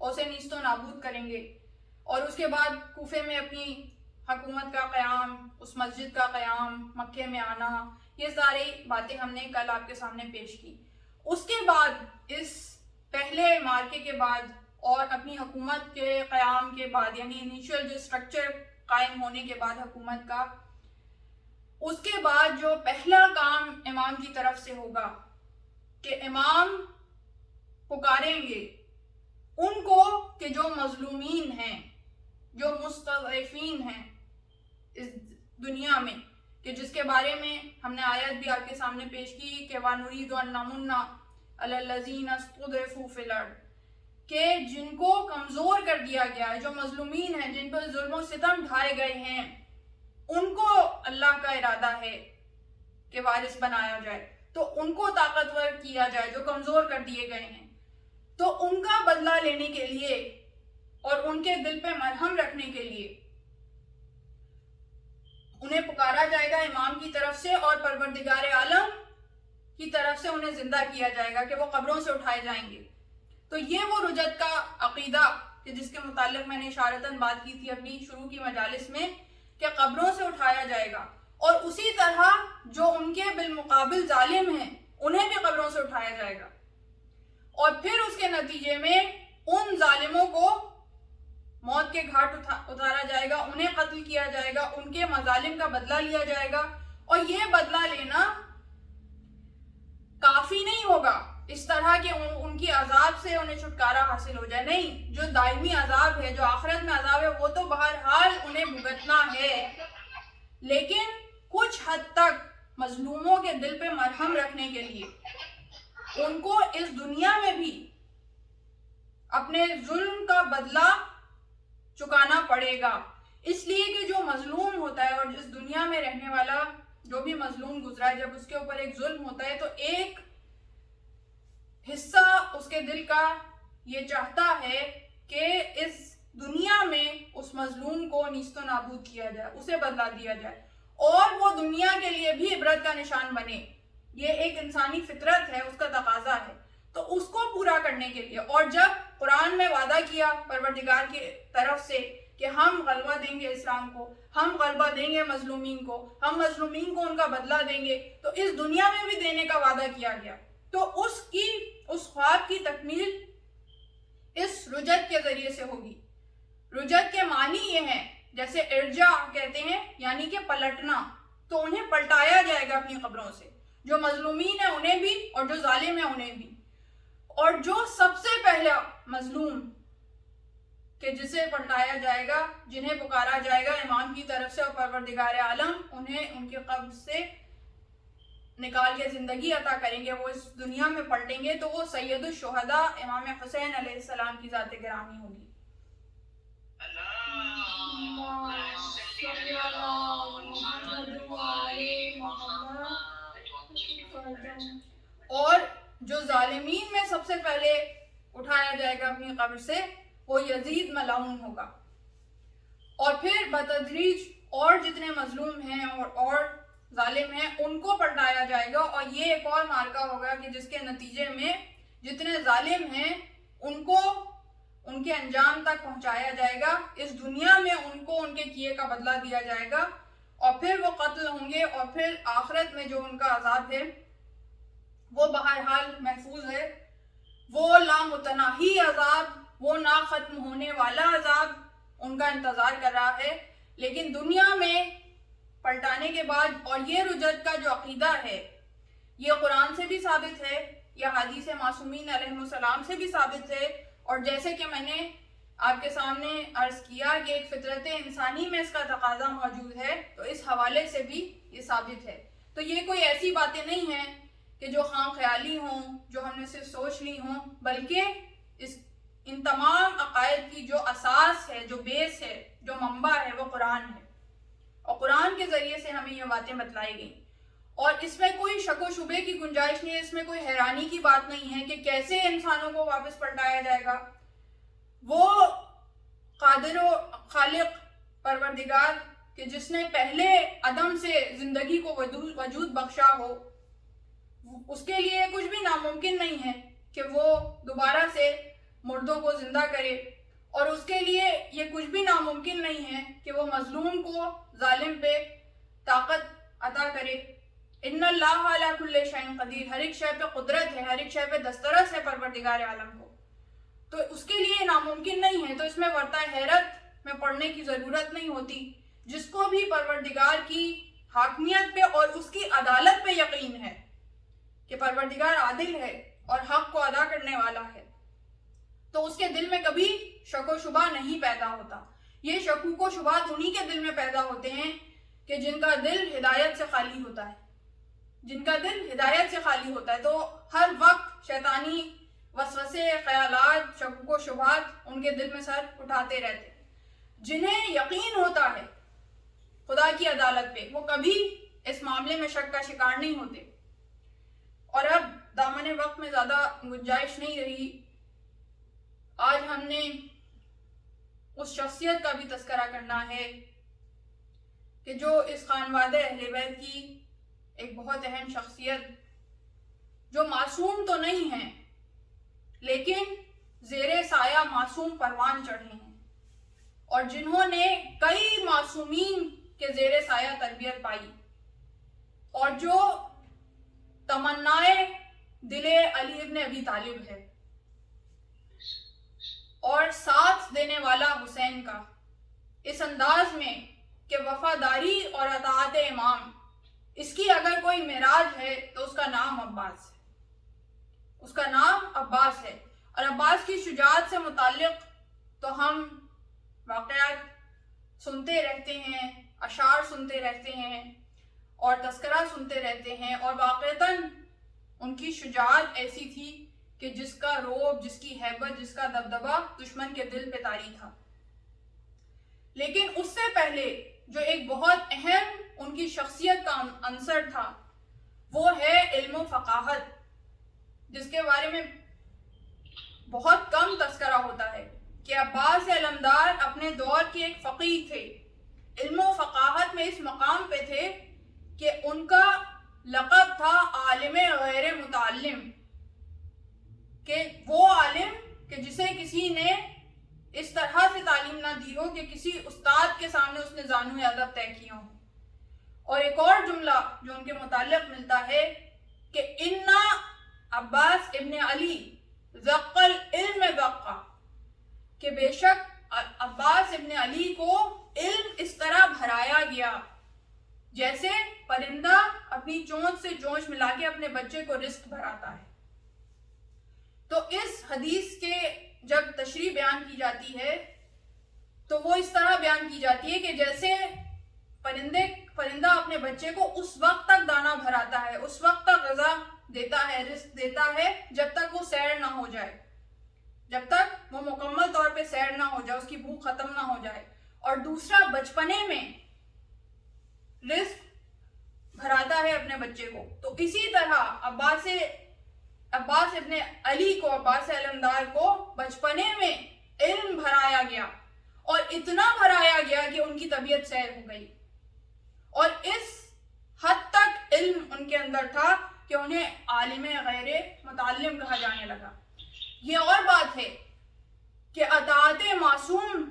اسے نیست و نابود کریں گے، اور اس کے بعد کوفے میں اپنی حکومت کا قیام، اس مسجد کا قیام، مکے میں آنا، یہ ساری باتیں ہم نے کل آپ کے سامنے پیش کی۔ اس کے بعد اس پہلے مارکے کے بعد اور اپنی حکومت کے قیام کے بعد، یعنی انیشیل جو سٹرکچر قائم ہونے کے بعد حکومت کا، اس کے بعد جو پہلا کام امام کی طرف سے ہوگا کہ امام پکاریں گے ان کو کہ جو مظلومین ہیں، جو مستضعفین ہیں اس دنیا میں، کہ جس کے بارے میں ہم نے آیت بھی آپ کے سامنے پیش کی کہ وَنُرِيدُ أَن نَّمُنَّ عَلَى الَّذِينَ اسْتُضْعِفُوا فِي الْأَرْضِ، کہ جن کو کمزور کر دیا گیا ہے، جو مظلومین ہیں، جن پر ظلم و ستم ڈھائے گئے ہیں، ان کو اللہ کا ارادہ ہے کہ وارث بنایا جائے، تو ان کو طاقتور کیا جائے جو کمزور کر دیے گئے ہیں، تو ان کا بدلہ لینے کے لیے اور ان کے دل پہ مرہم رکھنے کے لیے انہیں پکارا جائے گا امام کی طرف سے، اور پروردگار عالم کی طرف سے انہیں زندہ کیا جائے گا کہ وہ قبروں سے اٹھائے جائیں گے۔ تو یہ وہ رجت کا عقیدہ کہ جس کے متعلق میں نے اشارتاً بات کی تھی اپنی شروع کی مجالس میں، کہ قبروں سے اٹھایا جائے گا، اور اسی طرح جو ان کے بالمقابل ظالم ہیں انہیں بھی قبروں سے اٹھایا جائے گا، اور پھر اس کے نتیجے میں ان ظالموں کو موت کے گھاٹ اتارا جائے گا، انہیں قتل کیا جائے گا، ان کے مظالم کا بدلہ لیا جائے گا۔ اور یہ بدلہ لینا کافی نہیں ہوگا اس طرح کہ ان کی عذاب سے انہیں چھٹکارا حاصل ہو جائے، نہیں، جو دائمی عذاب ہے، جو آخرت میں عذاب ہے، وہ تو بہرحال انہیں بھگتنا ہے، لیکن کچھ حد تک مظلوموں کے دل پہ مرہم رکھنے کے لیے ان کو اس دنیا میں بھی اپنے ظلم کا بدلہ چکانا پڑے گا، اس لیے کہ جو مظلوم ہوتا ہے اور اس دنیا میں رہنے والا جو بھی مظلوم گزرا ہے، جب اس کے اوپر ایک ظلم ہوتا ہے تو ایک حصہ اس کے دل کا یہ چاہتا ہے کہ اس دنیا میں اس مظلوم کو نیست و نابود کیا جائے، اسے بدلہ دیا جائے، اور وہ دنیا کے لیے بھی عبرت کا نشان بنے۔ یہ ایک انسانی فطرت ہے، اس کا تقاضا ہے، تو اس کو پورا کرنے کے لیے، اور جب قرآن میں وعدہ کیا پروردگار کی طرف سے کہ ہم غلبہ دیں گے اسلام کو، ہم غلبہ دیں گے مظلومین کو، ہم مظلومین کو ان کا بدلہ دیں گے، تو اس دنیا میں بھی دینے کا وعدہ کیا گیا، تو اس خواب کی تکمیل اس رجت کے ذریعے سے ہوگی۔ رجت کے معنی یہ ہیں، جیسے ارجا کہتے ہیں یعنی کہ پلٹنا، تو انہیں پلٹایا جائے گا اپنی قبروں سے، جو مظلومین ہیں انہیں بھی اور جو ظالم ہیں انہیں بھی، اور جو سب سے پہلا مظلوم کہ جسے پلٹایا جائے گا، جنہیں پکارا جائے گا امام کی طرف سے اور پروردگار عالم انہیں ان کے قبر سے نکال کے زندگی عطا کریں گے، وہ اس دنیا میں پلٹیں گے، تو وہ سید الشہداء امام حسین علیہ السلام کی ذات گرامی ہوگی۔ اور جو ظالمین میں سب سے پہلے اٹھایا جائے گا اپنی قبر سے وہ یزید ملعون ہوگا، اور پھر بتدریج اور جتنے مظلوم ہیں اور ظالم ہیں ان کو پلٹایا جائے گا، اور یہ ایک اور مارکہ ہوگا کہ جس کے نتیجے میں جتنے ظالم ہیں ان کو ان کے انجام تک پہنچایا جائے گا، اس دنیا میں ان کو ان کے کیے کا بدلہ دیا جائے گا، اور پھر وہ قتل ہوں گے، اور پھر آخرت میں جو ان کا عذاب ہے وہ بہرحال محفوظ ہے، وہ لامتناہی عذاب، وہ نہ ختم ہونے والا عذاب ان کا انتظار کر رہا ہے۔ لیکن دنیا میں پلٹانے کے بعد، اور یہ رجت کا جو عقیدہ ہے یہ قرآن سے بھی ثابت ہے، یہ حدیث معصومین علیہ السلام سے بھی ثابت ہے، اور جیسے کہ میں نے آپ کے سامنے عرض کیا کہ ایک فطرت انسانی میں اس کا تقاضا موجود ہے، تو اس حوالے سے بھی یہ ثابت ہے۔ تو یہ کوئی ایسی باتیں نہیں ہیں کہ جو خام خیالی ہوں، جو ہم نے صرف سوچ لی ہوں، بلکہ ان تمام عقائد کی جو اساس ہے، جو بیس ہے، جو منبع ہے، وہ قرآن ہے، اور قرآن کے ذریعے سے ہمیں یہ باتیں بتلائی گئیں، اور اس میں کوئی شک و شبے کی گنجائش نہیں ہے، اس میں کوئی حیرانی کی بات نہیں ہے کہ کیسے انسانوں کو واپس پلٹایا جائے گا۔ وہ قادر و خالق پروردگار کہ جس نے پہلے عدم سے زندگی کو وجود بخشا ہو، اس کے لیے کچھ بھی ناممکن نہیں ہے کہ وہ دوبارہ سے مردوں کو زندہ کرے، اور اس کے لیے یہ کچھ بھی ناممکن نہیں ہے کہ وہ مظلوم کو، ظالم پہ طاقت عطا کرے۔ ان اللہ علی کل شیء قدیر، ہر ایک شے پہ قدرت ہے، ہر ایک شے پہ دسترس ہے پروردگار عالم کو، تو اس کے لیے ناممکن نہیں ہے۔ تو اس میں ورطہ حیرت میں پڑھنے کی ضرورت نہیں ہوتی۔ جس کو بھی پروردگار کی حاکمیت پہ اور اس کی عدالت پہ یقین ہے کہ پروردگار عادل ہے اور حق کو ادا کرنے والا ہے، تو اس کے دل میں کبھی شک و شبہ نہیں پیدا ہوتا۔ یہ شکوک و شبہات انہی کے دل میں پیدا ہوتے ہیں کہ جن کا دل ہدایت سے خالی ہوتا ہے، جن کا دل ہدایت سے خالی ہوتا ہے، تو ہر وقت شیطانی وسوسے، خیالات، شکوک و شبہات ان کے دل میں سر اٹھاتے رہتے ہیں۔ جنہیں یقین ہوتا ہے خدا کی عدالت پہ، وہ کبھی اس معاملے میں شک کا شکار نہیں ہوتے۔ اور اب دامن وقت میں زیادہ گنجائش نہیں رہی، آج ہم نے اس شخصیت کا بھی تذکرہ کرنا ہے کہ جو اس خانوادہ اہل بیت کی ایک بہت اہم شخصیت، جو معصوم تو نہیں ہیں لیکن زیر سایہ معصوم پروان چڑھے ہیں، اور جنہوں نے کئی معصومین کے زیر سایہ تربیت پائی، اور جو تمنائے دل علی ابن ابی طالب ہے، اور ساتھ دینے والا حسین کا، اس انداز میں کہ وفاداری اور اطاعت امام، اس کی اگر کوئی معراج ہے تو اس کا نام عباس ہے، اس کا نام عباس ہے۔ اور عباس کی شجاعت سے متعلق تو ہم واقعات سنتے رہتے ہیں، اشعار سنتے رہتے ہیں، اور تذکرہ سنتے رہتے ہیں، اور واقعتاً ان کی شجاعت ایسی تھی کہ جس کا رعب، جس کی ہیبت، جس کا دبدبہ دشمن کے دل پہ طاری تھا۔ لیکن اس سے پہلے جو ایک بہت اہم ان کی شخصیت کا عنصر تھا، وہ ہے علم و فقاہت، جس کے بارے میں بہت کم تذکرہ ہوتا ہے کہ عباس علمدار اپنے دور کے ایک فقیہ تھے، علم و فقاہت میں اس مقام پہ تھے کہ ان کا لقب تھا عالم غیر متعلم، کہ وہ عالم کہ جسے کسی نے اس طرح سے تعلیم نہ دی ہو کہ کسی استاد کے سامنے اس نے زانو ادب طے کیا ہو۔ اور ایک اور جملہ جو ان کے متعلق ملتا ہے کہ انا عباس ابن علی ذق العلم ذقا، کہ بے شک عباس ابن علی کو علم اس طرح بھرایا گیا جیسے پرندہ اپنی چونچ سے چونچ ملا کے اپنے بچے کو رزق بھراتا ہے۔ تو اس حدیث کے جب تشریح بیان کی جاتی ہے تو وہ اس طرح بیان کی جاتی ہے کہ جیسے پرندہ اپنے بچے کو اس وقت تک دانہ بھراتا ہے، اس وقت تک غذا دیتا ہے، رزق دیتا ہے جب تک وہ سیر نہ ہو جائے، جب تک وہ مکمل طور پہ سیر نہ ہو جائے، اس کی بھوک ختم نہ ہو جائے۔ اور دوسرا بچپنے میں رزق بھراتا ہے اپنے بچے کو۔ تو اسی طرح عباس ابن علی کو، عباس علمدار کو بچپنے میں علم بھرایا گیا، اور اتنا بھرایا گیا کہ ان کی طبیعت سیر ہو گئی، اور اس حد تک علم ان کے اندر تھا کہ انہیں عالم غیر متعلم کہا جانے لگا۔ یہ اور بات ہے کہ اطاعت معصوم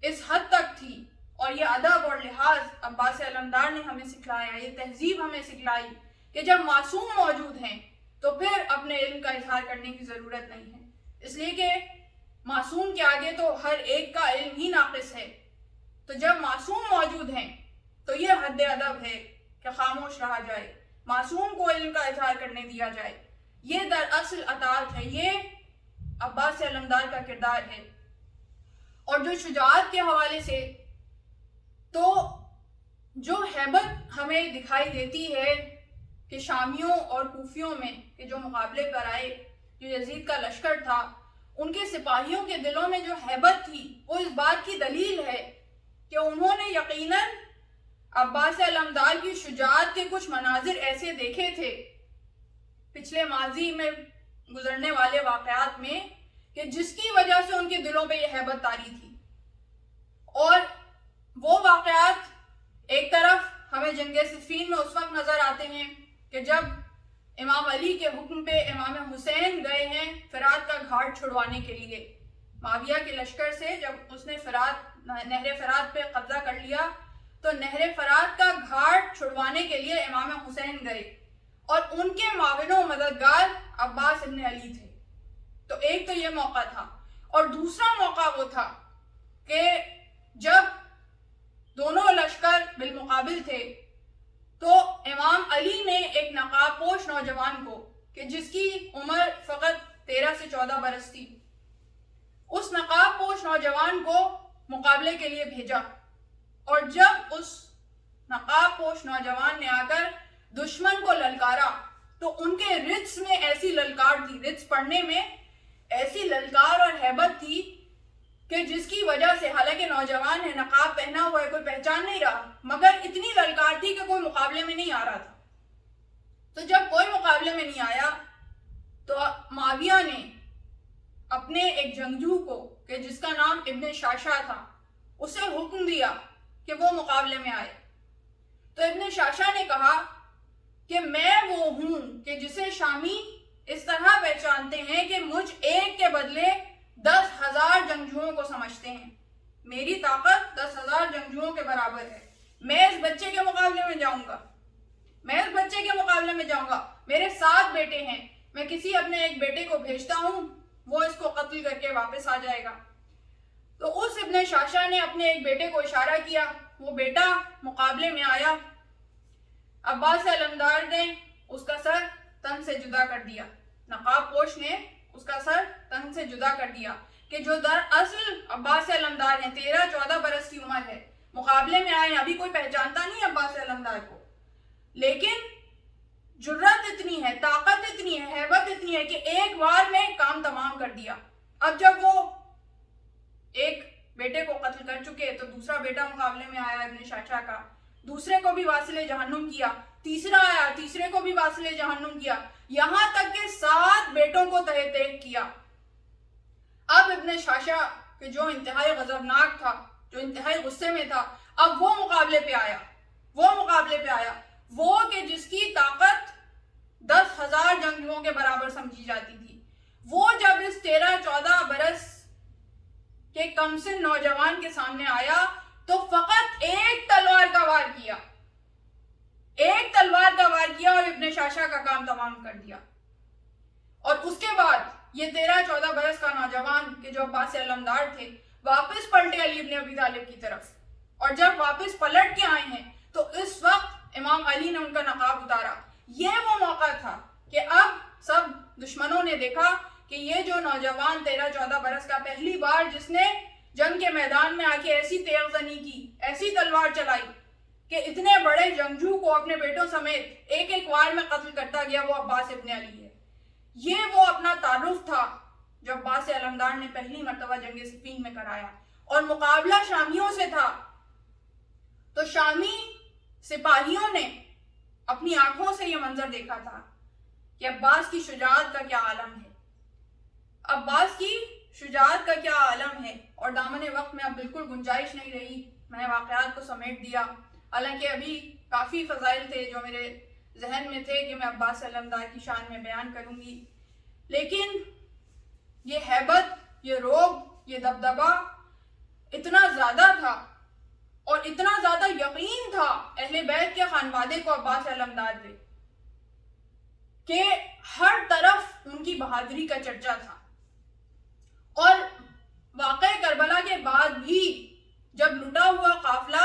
اس حد تک تھی، اور یہ ادب اور لحاظ عباس علمدار نے ہمیں سکھلایا، یہ تہذیب ہمیں سکھلائی کہ جب معصوم موجود ہیں تو پھر اپنے علم کا اظہار کرنے کی ضرورت نہیں ہے، اس لیے کہ معصوم کے آگے تو ہر ایک کا علم ہی ناقص ہے۔ تو جب معصوم موجود ہیں تو یہ حد ادب ہے کہ خاموش رہا جائے، معصوم کو علم کا اظہار کرنے دیا جائے۔ یہ دراصل اطاعت ہے، یہ عباس علمدار کا کردار ہے. اور جو شجاعت کے حوالے سے تو جو ہیبت ہمیں دکھائی دیتی ہے کہ شامیوں اور کوفیوں میں کہ جو مقابلے پر آئے، جو یزید کا لشکر تھا، ان کے سپاہیوں کے دلوں میں جو ہیبت تھی وہ اس بات کی دلیل ہے کہ انہوں نے یقیناً عباس علمدار کی شجاعت کے کچھ مناظر ایسے دیکھے تھے پچھلے ماضی میں گزرنے والے واقعات میں کہ جس کی وجہ سے ان کے دلوں پہ یہ ہیبت طاری تھی. اور وہ واقعات ایک طرف ہمیں جنگ صفین میں اس وقت نظر آتے ہیں کہ جب امام علی کے حکم پہ امام حسین گئے ہیں فرات کا گھاٹ چھڑوانے کے لیے. معاویہ کے لشکر سے جب اس نے نہر فرات پہ قبضہ کر لیا تو نہر فرات کا گھاٹ چھڑوانے کے لیے امام حسین گئے اور ان کے معاون و مددگار عباس ابن علی تھے. تو ایک تو یہ موقع تھا، اور دوسرا موقع وہ تھا کہ جب دونوں لشکر بالمقابل تھے تو امام علی نے ایک نقاب پوش نوجوان کو کہ جس کی عمر فقط 13 سے 14 برس تھی، اس نقاب پوش نوجوان کو مقابلے کے لیے بھیجا. اور جب اس نقاب پوش نوجوان نے آ کر دشمن کو للکارا تو ان کے رتس میں ایسی للکار تھی، رتس پڑھنے میں ایسی للکار اور ہیبت تھی کہ جس کی وجہ سے حالانکہ نوجوان ہے، نقاب پہنا ہوا ہے، کوئی پہچان نہیں رہا، مگر اتنی للکار تھی کہ کوئی مقابلے میں نہیں آ رہا تھا. تو جب کوئی مقابلے میں نہیں آیا تو معاویہ نے اپنے ایک جنگجو کو کہ جس کا نام ابن شاشا تھا اسے حکم دیا کہ وہ مقابلے میں آئے. تو ابن شاشا نے کہا کہ میں وہ ہوں کہ جسے شامی اس طرح پہچانتے ہیں کہ مجھ ایک کے بدلے 10,000 جنگجوؤں کو سمجھتے ہیں. میری طاقت 10,000 جنگجوؤں کے برابر ہے. میں اس بچے کے مقابلے میں جاؤں گا، میرے 7 بیٹے ہیں، میں کسی اپنے ایک بیٹے کو بھیجتا ہوں، وہ اس کو قتل کر کے واپس آ جائے گا. تو اس ابن شاشا نے اپنے ایک بیٹے کو اشارہ کیا، وہ بیٹا مقابلے میں آیا. عباس علمدار نے اس کا سر تن سے جدا کر دیا، نقاب پوش نے اس کا سر تن سے جدا کر دیا کہ جو دراصل عباس علمدار ہیں، 13-14 برس کی عمر ہے، مقابلے میں آئے، ابھی کوئی پہچانتا نہیں عباس علمدار کو، لیکن جرت اتنی ہے، طاقت اتنی ہے، ہیبت اتنی ہے کہ ایک بار میں کام تمام کر دیا. اب جب وہ ایک بیٹے کو قتل کر چکے تو دوسرا بیٹا مقابلے میں آیا ابن شاشا کا، دوسرے کو بھی واصل جہنم کیا، تیسرا آیا، تیسرے کو بھی واصل جہنم کیا، یہاں تک کہ 7 بیٹوں کو تہہ تیغ کیا. اب ابن شاشا کہ جو انتہائی غضبناک تھا، جو انتہائی غصے میں تھا، اب وہ مقابلے پہ آیا، وہ کہ جس کی طاقت 10,000 جنگجوؤں کے برابر سمجھی جاتی تھی، وہ جب اس 13-14 برس کے کمسن نوجوان کے سامنے آیا تو فقط ایک تلوار کا وار کیا اور ابن شاشا کا کام تمام کر دیا. اور اس کے بعد یہ 13-14 برس کا نوجوان کہ جو عباس علمدار تھے واپس پلٹے علی ابن ابی طالب کی طرف، اور جب واپس پلٹ کے آئے ہیں تو اس وقت امام علی نے ان کا نقاب اتارا. یہ وہ موقع تھا کہ اب سب دشمنوں نے دیکھا کہ یہ جو نوجوان 13-14 برس کا پہلی بار جس نے جنگ کے میدان میں آ کے ایسی تیغ زنی کی، ایسی تلوار چلائی کہ اتنے بڑے جنگجو کو اپنے بیٹوں سمیت ایک ایک وار میں قتل کرتا گیا، وہ عباس ابن علی ہے. یہ وہ اپنا تعارف تھا جو عباس علمدار نے پہلی مرتبہ جنگ صفین میں کرایا، اور مقابلہ شامیوں سے تھا. تو شامی سپاہیوں نے اپنی آنکھوں سے یہ منظر دیکھا تھا کہ عباس کی شجاعت کا کیا عالم ہے. اور دامن وقت میں اب بالکل گنجائش نہیں رہی، میں نے واقعات کو سمیٹ دیا، حالانکہ ابھی کافی فضائل تھے جو میرے ذہن میں تھے کہ میں عباس علمدار کی شان میں بیان کروں گی، لیکن یہ ہیبت، یہ روب، یہ دبدبہ اتنا زیادہ تھا اور اتنا زیادہ یقین تھا اہل بیت کے خانوادے کو عباس علمدار پہ کہ ہر طرف ان کی بہادری کا چرچا تھا. اور واقع کربلا کے بعد بھی جب لٹا ہوا قافلہ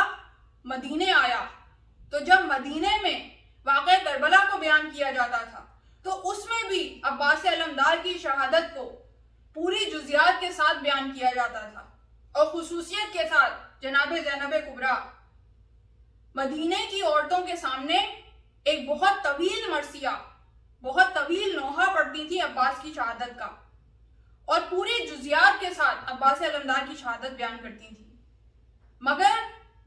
مدینے آیا تو جب مدینے میں واقع کربلا کو بیان کیا جاتا تھا تو اس میں بھی عباس علمدار کی شہادت کو پوری جزیات کے ساتھ بیان کیا جاتا تھا، اور خصوصیت کے ساتھ جناب زینب کبریٰ مدینے کی عورتوں کے سامنے ایک بہت طویل مرثیہ، بہت طویل نوحہ پڑھتی تھی عباس کی شہادت کا، اور پوری جزیات کے ساتھ عباس علمدار کی شہادت بیان کرتی تھی۔ مگر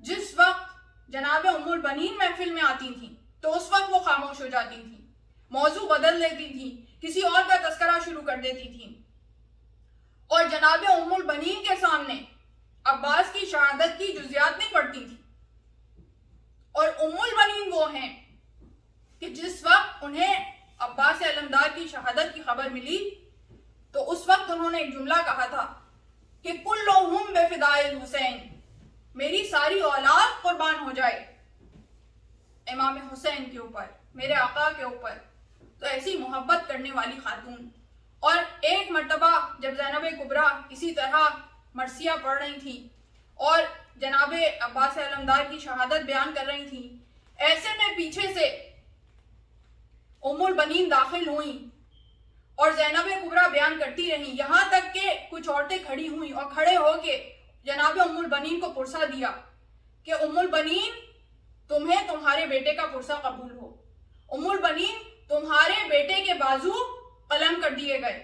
جس وقت جناب ام البنین محفل میں آتی تھیں تو اس وقت وہ خاموش ہو جاتی تھیں، موضوع بدل لیتی تھیں، کسی اور کا تذکرہ شروع کر دیتی تھیں، اور جناب ام البنین کے سامنے عباس کی شہادت کی جزیات نہیں پڑھتی تھی۔ اور ام البنین وہ ہیں کہ جس وقت انہیں عباس علمدار کی شہادت کی خبر ملی تو اس وقت انہوں نے ایک جملہ کہا تھا کہ کلہم بفداء الحسین، میری ساری اولاد قربان ہو جائے امام حسین کے اوپر، میرے آقا کے اوپر۔ تو ایسی محبت کرنے والی خاتون، اور ایک مرتبہ جب زینب کبریٰ اسی طرح مرثیہ پڑھ رہی تھی اور جناب عباس علمدار کی شہادت بیان کر رہی تھی، ایسے میں پیچھے سے ام البنین داخل ہوئیں اور زینب کبریٰ بیان کرتی رہیں، یہاں تک کہ کچھ عورتیں کھڑی ہوئیں اور کھڑے ہو کے جناب ام البنین کو پرسہ دیا کہ ام البنین تمہیں تمہارے بیٹے کا پرسہ قبول ہو، ام البنین تمہارے بیٹے کے بازو قلم کر دیے گئے،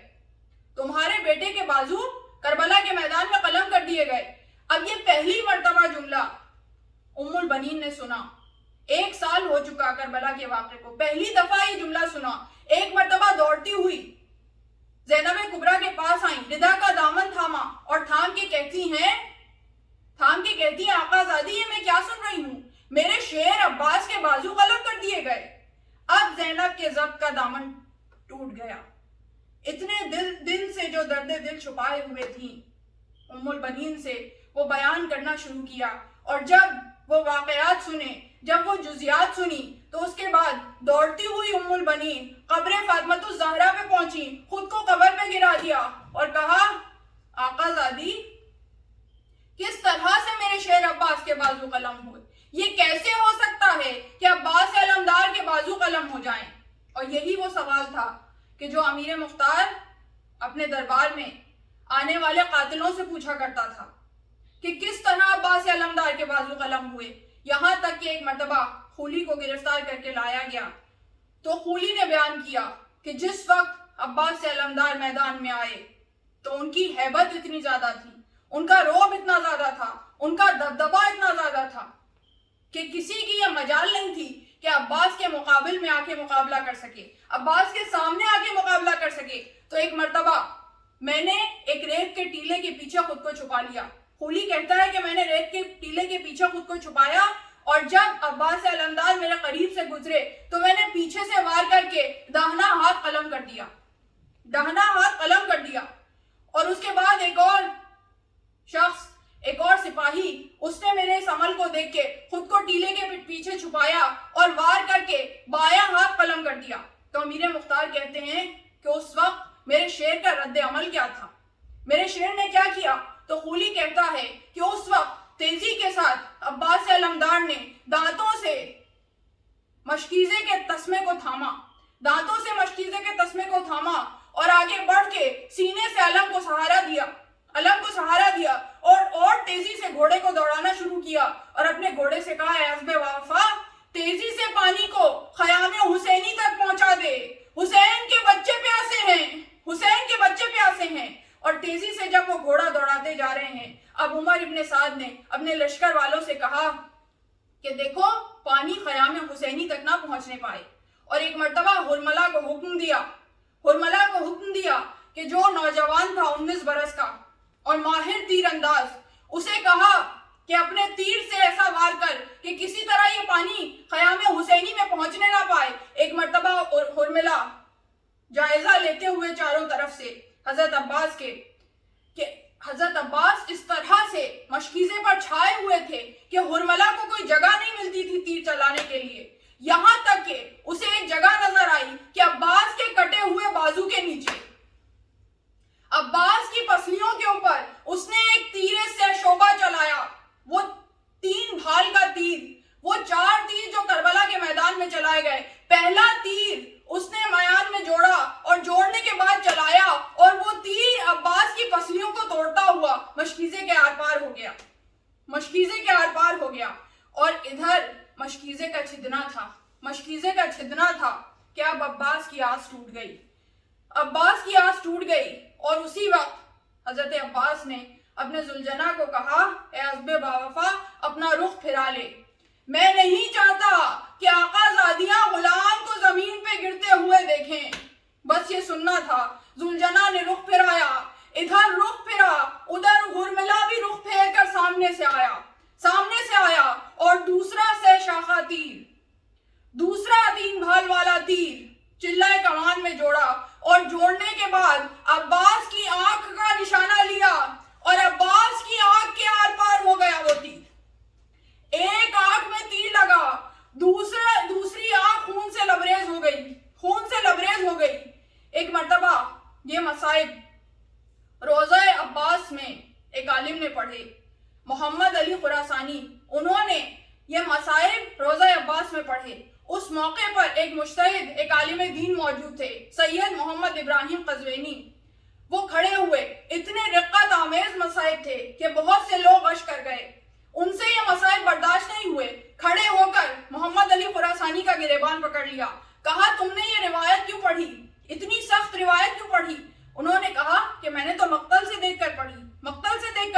تمہارے بیٹے کے بازو کربلا کے میدان میں قلم کر دیے گئے۔ اب یہ پہلی مرتبہ جملہ ام البنین نے سنا، 1 سال ہو چکا کربلا کے واقعے کو، پہلی دفعہ یہ جملہ سنا۔ ایک مرتبہ دوڑتی ہوئی زینب کبریٰ کے پاس آئیں، ردا کا دامن تھاما اور تھام کے کہتی ہیں آقا زادی یہ میں کیا سن رہی ہوں، میرے شیر عباس کے بازو قلم کر دیے گئے۔ اب زینب کے ضبط کا دامن ٹوٹ گیا، اتنے دل سے جو درد دل چھپائے ہوئے تھیں ام البنین سے، وہ بیان کرنا شروع کیا، اور جب وہ واقعات سنے، جب وہ جزیات سنی، تو اس کے بعد دوڑتی ہوئی ام البنین قبر فاطمۃ الزہرا پہ پہنچی، خود کو قبر پہ گرا دیا اور کہا آقا زادی کس طرح سے میرے شیر عباس کے بازو قلم ہوئے، یہ کیسے ہو سکتا ہے کہ عباس علمدار کے بازو قلم ہو جائیں؟ اور یہی وہ سوال تھا کہ جو امیر مختار اپنے دربار میں آنے والے قاتلوں سے پوچھا کرتا تھا کہ کس طرح عباس علمدار کے بازو قلم ہوئے، یہاں تک کہ ایک مرتبہ خولی کو گرفتار کر کے لایا گیا تو خولی نے بیان کیا کہ جس وقت عباس علمدار میدان میں آئے تو ان کی ہیبت اتنی زیادہ تھی، ان کا رعب اتنا زیادہ تھا، ان کا دبدبہ اتنا زیادہ تھا کہ کسی کی یہ مجال نہیں تھی کہ عباس کے مقابل میں آ کے مقابلہ کر سکے، عباس کے سامنے آ کے مقابلہ کر سکے۔ تو ایک مرتبہ میں نے ایک ریت کے ٹیلے کے پیچھے خود کو چھپا لیا، خولی کہتا ہے کہ میں نے ریت کے ٹیلے کے پیچھے خود کو چھپایا، اور جب عباس علمدار میرے قریب سے گزرے تو میں نے پیچھے سے وار کر کے داہنا ہاتھ قلم کر دیا، داہنا ہاتھ قلم کر دیا، اور اس کے بعد ایک اور شخص، ایک اور سپاہی، اس نے میرے اس عمل کو دیکھ کے خود کو ٹیلے کے پیچھے چھپایا اور وار کر کے بایاں ہاتھ قلم کر دیا۔ تو امیر مختار کہتے ہیں کہ اس وقت میرے شیر کا رد عمل کیا تھا، میرے شیر نے کیا کیا؟ تو خولی کہتا ہے کہ اس وقت تیزی کے ساتھ عباس علمدار نے دانتوں سے مشکیزے کے تسمے کو تھاما، دانتوں سے مشکیزے کے تسمے کو تھاما اور آگے بڑھ کے سینے سے علم کو سہارا دیا، علم کو سہارا دیا، اور تیزی سے گھوڑے کو دوڑانا شروع کیا، اور اپنے گھوڑے سے کہا اے عزب وفا تیزی سے پانی کو خیام حسینی تک پہنچا دے، حسین کے بچے پیاسے ہیں، حسین کے بچے پیاسے ہیں۔ اور تیزی سے جب وہ گھوڑا دوڑاتے جا رہے ہیں، اب عمر ابن سعد نے اپنے لشکر والوں سے کہا کہ دیکھو پانی خیام حسینی تک نہ پہنچنے پائے، اور ایک مرتبہ ہرملہ کو حکم دیا کہ جو نوجوان تھا 19 برس کا اور ماہر تیر انداز، اسے کہا کہ اپنے تیر سے ایسا وار کر کہ کسی طرح یہ پانی خیام حسینی میں پہنچنے نہ پائے۔ ایک مرتبہ ہرملہ جائزہ لیتے ہوئے چاروں طرف سے حضرت عباس کے کہ حضرت عباس اس طرح سے مشکیزے پر چھائے ہوئے تھے کہ ہرملہ کو کوئی جگہ نہیں ملتی تھی تیر چلانے کے لیے، یہاں تک کہ اسے ایک جگہ نظر آئی کہ عباس کے کٹے ہوئے بازو کے نیچے، عباس کی پسلیوں کے اوپر اس نے ایک تیرے سے شعبہ چلایا، وہ 3 بھال کا تیر، وہ 4 تیر جو کربلا کے میدان میں چلائے گئے، پہلا تیر اس نے میان میں جوڑا اور جوڑنے کے بعد چلایا، اور وہ تیر عباس تھا، مشکیزے کا چھدنا تھا کہ اب عباس کی آس ٹوٹ گئی، عباس کی آس ٹوٹ گئی۔ اور اسی وقت حضرت عباس نے اپنے ذوالجناح کو کہا، اے حسب باوفا اپنا رخ پھرا لے، میں نہیں چاہتا کہ آقا زادیاں غلام کو زمین پہ گرتے ہوئے دیکھیں، بس یہ سننا تھا۔ ذوالجناح نے رخ پھرایا، ادھر رخ پھرا، ادھر غرملا بھی رخ پھیر کر سامنے سے آیا اور دوسرا سہ شاخہ تیر، دوسرا 3 بھال والا تیر چلہ کمان میں جوڑا، اور جوڑنے کے بعد عباس کی آنکھ کا نشانہ لیا اور عباس کی آنکھ کے آر پار ہو گیا وہ تیر۔ ایک آنکھ میں تیر لگا، دوسری آنکھ خون سے لبریز ہو گئی۔ ایک مرتبہ یہ مصائب روضہ عباس میں ایک عالم نے پڑھے، محمد علی خراسانی، انہوں نے یہ مصائب روضہ عباس میں پڑھے۔ اس موقع پر ایک مجتہد، ایک عالم دین موجود تھے، سید محمد ابراہیم قزوینی، وہ کھڑے ہوئے، اتنے رقت آمیز مصائب تھے کہ بہت سے لوگ غش کر گئے، ان سے یہ مصائب برداشت نہیں ہوئے، کھڑے ہو کر محمد علی خراسانی کا گریبان پکڑ لیا، کہا تم نے یہ روایت کیوں پڑھی، اتنی سخت روایت کیوں پڑھی؟ انہوں نے کہا کہ میں نے تو مقتل سے دیکھ کر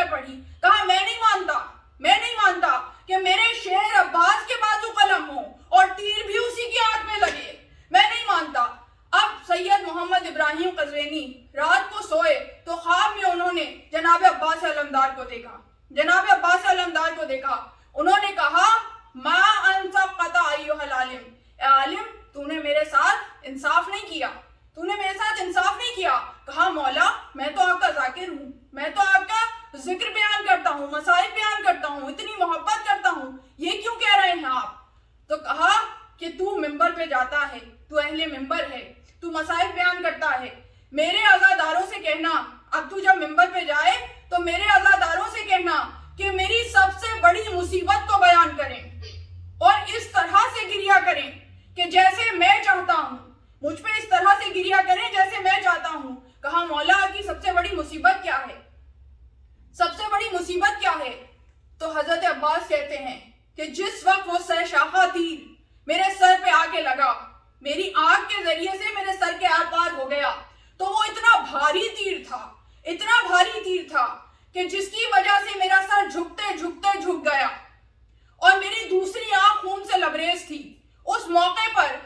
پڑھی، کہا میں نہیں مانتا کہ میرے شیر عباس کے بازو قلم ہوں اور تیر بھی اسی کی آنکھ میں لگے، میں نہیں مانتا۔ اب سید محمد ابراہیم قزوینی رات کو سوئے تو خواب میں انہوں نے جناب عباس علمدار کو دیکھا، انہوں نے کہا ما انصفت ایھا العالم، اے عالم تو نے میرے ساتھ انصاف نہیں کیا، کہا مولا میں تو آپ کا ذاکر ہوں، میں تو آپ کا ذکر بیان کرتا ہوں، مصائب بیان کرتا ہوں، اتنی محبت کرتا ہوں، یہ کیوں کہہ رہے ہیں آپ؟ تو کہا کہ تو ممبر پہ جاتا ہے، تو اہل ممبر ہے، تو مصائب بیان کرتا ہے، میرے عزاداروں سے کہنا، اب تو جب ممبر پہ جائے تو میرے عزاداروں سے کہنا کہ میری سب سے بڑی مصیبت کو بیان کریں اور اس طرح سے گریہ کریں کہ جیسے میں چاہتا ہوں، مجھ پہ اس طرح سے گریہ کریں جیسے میں چاہتا ہوں۔ کہا مولا کی سب سے بڑی مصیبت کیا ہے؟ تو حضرت عباس کہتے ہیں کہ جس وقت وہ سہ شاخہ تیر میرے سر پہ آ کے لگا، میری آنکھ کے ذریعے سے میرے سر کے آر پار ہو گیا، تو وہ اتنا بھاری تیر تھا کہ جس کی وجہ سے میرا سر جھک گیا اور میری دوسری آنکھ خون سے لبریز تھی۔ اس موقع پر